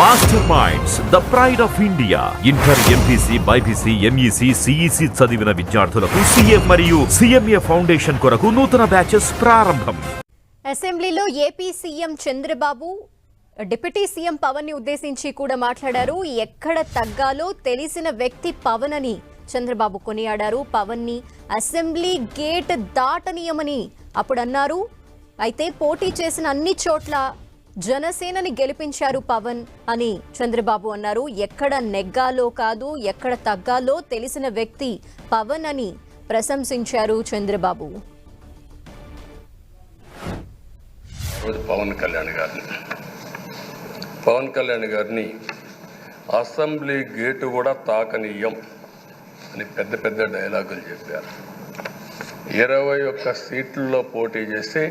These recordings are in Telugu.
Master minds the pride of India. Inter, MPC, BiPC, MEC, CEC చదివిన విద్యార్థులకు సీఏ మరియు సిఎంఏ ఫౌండేషన్ కొరకు నూతన బ్యాచెస్ ప్రారంభం. అసెంబ్లీలో AP CM Chandrababu deputy CM Pawan ని ఉద్దేశించి కూడా మాట్లాడారు. ఎక్కడ తగ్గాలో తెలిసిన వ్యక్తి పవన్ అని చంద్రబాబు కొనియాడారు. పవన్ ని అసెంబ్లీ గేట్ దాటనీయమని అప్పుడు అన్నారు. అయితే పోటీ చేసిన అన్ని చోట్ల జనసేనని గెలిపించారు పవన్ అని చంద్రబాబు అన్నారు. ఎక్కడ నెగ్గాలో కాదు, ఎక్కడ తగ్గాలో తెలిసిన వ్యక్తి పవన్ అని ప్రశంసించారు చంద్రబాబు. పవన్ కళ్యాణ్ గారిని అసెంబ్లీ గేటు కూడా తాకనీయం అని పెద్ద పెద్ద డైలాగులు చెప్పారు. 21 సీట్లలో పోటీ చేసి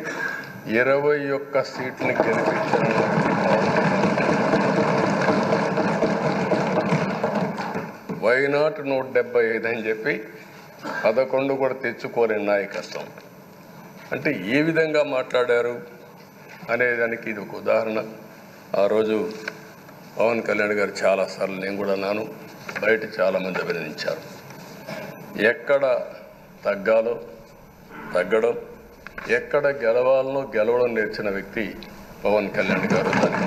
21 సీట్ని గెలిపించారు. వైనాట్ 175 అని చెప్పి 11 కూడా తెచ్చుకోలేని నాయకత్వం. అంటే ఏ విధంగా మాట్లాడారు అనేదానికి ఇది ఒక ఉదాహరణ. ఆ రోజు పవన్ కళ్యాణ్ గారు చాలాసార్లు, నేను కూడా నాను, బయట చాలామంది అభినందించారు. ఎక్కడ తగ్గాలో తగ్గడం, ఎక్కడ గెలవాలనో గెలవడం నేర్చిన వ్యక్తి పవన్ కళ్యాణ్ గారు. దానికి